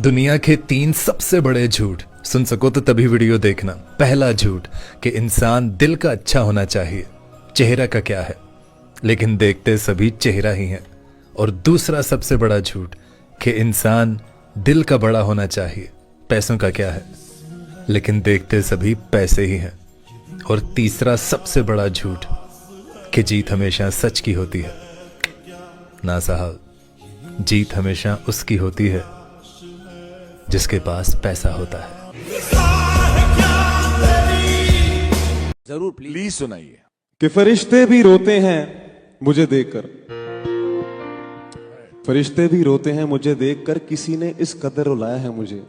दुनिया के 3 सबसे बड़े झूठ सुन सको तो तभी वीडियो देखना। पहला झूठ कि इंसान दिल का अच्छा होना चाहिए, चेहरा का क्या है, लेकिन देखते सभी चेहरा ही है। और दूसरा सबसे बड़ा झूठ कि इंसान दिल का बड़ा होना चाहिए, पैसों का क्या है, लेकिन देखते सभी पैसे ही हैं। और तीसरा सबसे बड़ा झूठ कि जीत हमेशा सच की होती है। ना साहब, जीत हमेशा उसकी होती है जिसके पास पैसा होता है। जरूर प्लीज सुनाइए। कि फरिश्ते भी रोते हैं मुझे देखकर, फरिश्ते भी रोते हैं मुझे देखकर, किसी ने इस कदर रुलाया है मुझे।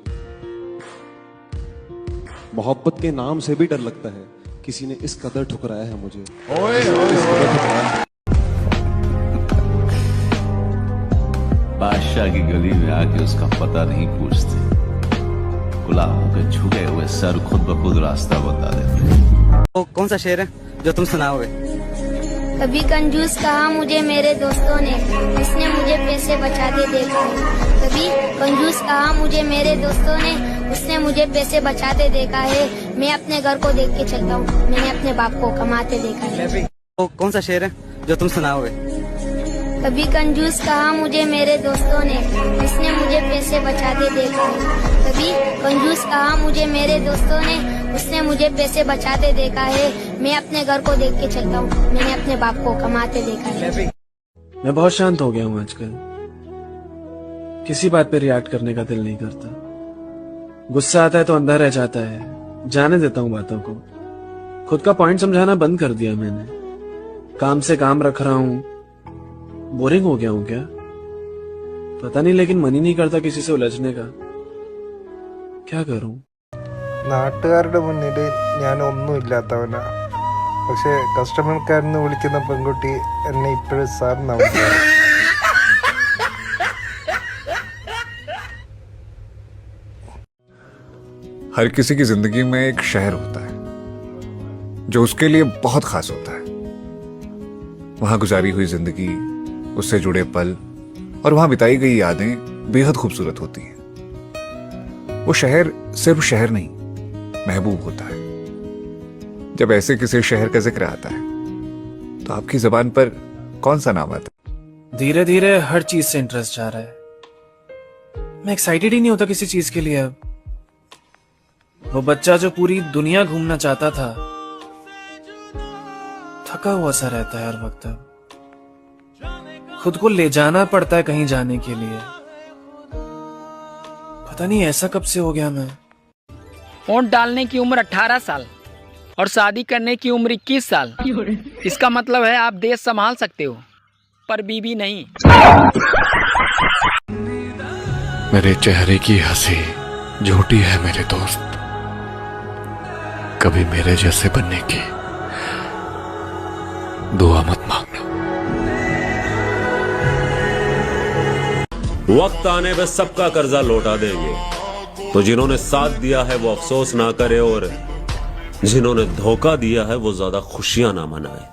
मोहब्बत के नाम से भी डर लगता है, किसी ने इस कदर ठुकराया है मुझे। ओए इस कदर ठुकराया है। बादशाह की गली में आके उसका पता नहीं पूछते, गुलामों के झुके हुए सर खुद ब खुद रास्ता बता देते। वो कौन सा शेर है जो तुम सुनाओगे? कभी कंजूस कहा मुझे मेरे दोस्तों ने, उसने मुझे पैसे बचाते देखा है। कभी कंजूस कहा मुझे मेरे दोस्तों ने, उसने मुझे पैसे बचाते देखा है। मैं अपने घर को देख के चलता हूँ, मैंने अपने बाप को कमाते देखा है। वो कौन सा शेर है जो तुम सुनाओगे? कभी कंजूस कहा मुझे मेरे दोस्तों ने, उसने मुझे पैसे बचाते देखा है। कभी कंजूस कहा मुझे मेरे दोस्तों ने, उसने मुझे पैसे बचाते देखा है। मैं अपने घर को देख के चलता हूँ, मैंने अपने बाप को कमाते देखा है। मैं बहुत शांत हो गया हूँ आजकल, किसी बात पे रिएक्ट करने का दिल नहीं करता। गुस्सा आता है तो अंदर रह जाता है, जाने देता हूँ बातों को। खुद का पॉइंट समझाना बंद कर दिया मैंने, काम से काम रख रहा हूँ। बोरिंग हो गया हूँ क्या पता नहीं, लेकिन मन ही नहीं करता किसी से उलझने का। क्या करूं? നാട്ടുകാരുടെ മുന്നിൽ ഞാൻ ഒന്നുമില്ലാത്തവനാ, പക്ഷെ കസ്റ്റമർ കെയറിൽ നിന്ന് വിളിക്കുന്ന പെൺകുട്ടി എന്നെ ഇപ്പോഴും സാർ നമ്പും। हर किसी की जिंदगी में एक शहर होता है जो उसके लिए बहुत खास होता है। वहां गुजारी हुई जिंदगी, उससे जुड़े पल और वहां बिताई गई यादें बेहद खूबसूरत होती हैं। वो शहर सिर्फ शहर नहीं, महबूब होता है। जब ऐसे किसी शहर का जिक्र आता है तो आपकी जुबान पर कौन सा नाम आता है? धीरे धीरे हर चीज से इंटरेस्ट जा रहा है। मैं एक्साइटेड ही नहीं होता किसी चीज के लिए अब। वो बच्चा जो पूरी दुनिया घूमना चाहता था, थका हुआ सा रहता है हर वक्त। अब खुद को ले जाना पड़ता है कहीं जाने के लिए। पता नहीं ऐसा कब से हो गया मैं। वोट डालने की उम्र 18 साल और शादी करने की उम्र 21 साल। इसका मतलब है आप देश संभाल सकते हो पर बीवी नहीं। मेरे चेहरे की हंसी झूठी है मेरे दोस्त, कभी मेरे जैसे बनने की दुआ मत मांगना। वक्त आने पे सबका कर्जा लौटा देंगे, तो जिन्होंने साथ दिया है वो अफसोस ना करे और जिन्होंने धोखा दिया है वो ज्यादा खुशियां ना मनाए।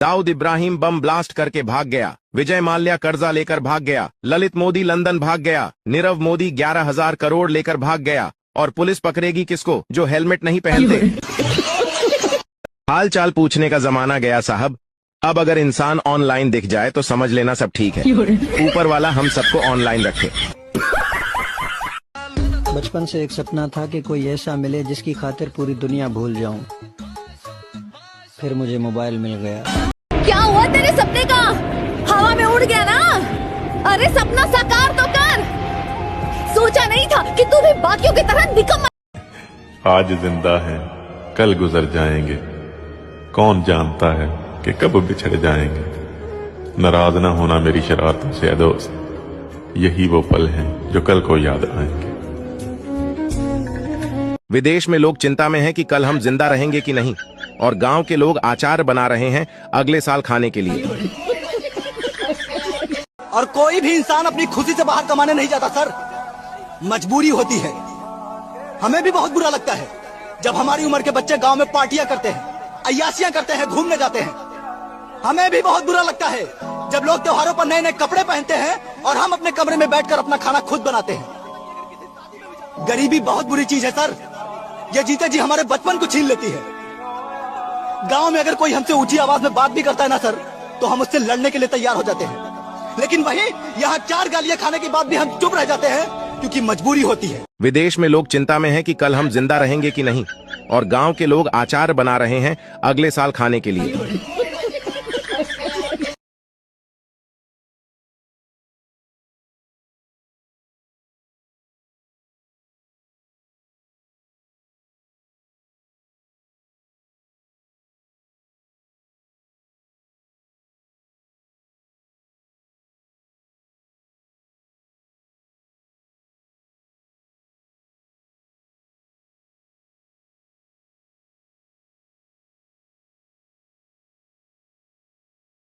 दाऊद इब्राहिम बम ब्लास्ट करके भाग गया, विजय माल्या कर्जा लेकर भाग गया, ललित मोदी लंदन भाग गया, नीरव मोदी 11,000 करोड़ लेकर भाग गया, और पुलिस पकड़ेगी किसको जो हेलमेट नहीं पहनते। हाल चाल पूछने का जमाना गया साहब। अब अगर इंसान ऑनलाइन दिख जाए तो समझ लेना सब ठीक है, ऊपर वाला हम सबको ऑनलाइन रखे। बचपन से एक सपना था कि कोई ऐसा मिले जिसकी खातिर पूरी दुनिया भूल जाऊं। फिर मुझे मोबाइल मिल गया। क्या हुआ तेरे सपने का? हवा में उड़ गया ना? अरे सपना साकार तो कर। सोचा नहीं था कि तू भी बाकियों की तरह निकम्मा। आज जिंदा है कल गुजर जाएंगे, कौन जानता है कि कब बिछड़ जाएंगे। नाराज ना होना मेरी शरारतों से दोस्त, यही वो पल हैं जो कल को याद आएंगे। विदेश में लोग चिंता में हैं कि कल हम जिंदा रहेंगे कि नहीं, और गांव के लोग अचार बना रहे हैं अगले साल खाने के लिए। और कोई भी इंसान अपनी खुशी से बाहर कमाने नहीं जाता सर, मजबूरी होती है। हमें भी बहुत बुरा लगता है जब हमारी उम्र के बच्चे गांव में पार्टियां करते हैं, अय्यासियां करते हैं, घूमने जाते हैं। हमें भी बहुत बुरा लगता है जब लोग त्योहारों पर नए नए कपड़े पहनते हैं और हम अपने कमरे में बैठकर अपना खाना खुद बनाते हैं। गरीबी बहुत बुरी चीज है सर। ये जीते जी हमारे बचपन को छीन लेती है। गांव में अगर कोई हमसे ऊंची आवाज में बात भी करता है ना सर, तो हम उससे लड़ने के लिए तैयार हो जाते हैं। लेकिन वहीं यहाँ 4 गालियां खाने के बाद भी हम चुप रह जाते हैं, क्योंकि मजबूरी होती है। विदेश में लोग चिंता में हैं कि कल हम जिंदा रहेंगे कि नहीं, और गांव के लोग अचार बना रहे हैं अगले साल खाने के लिए।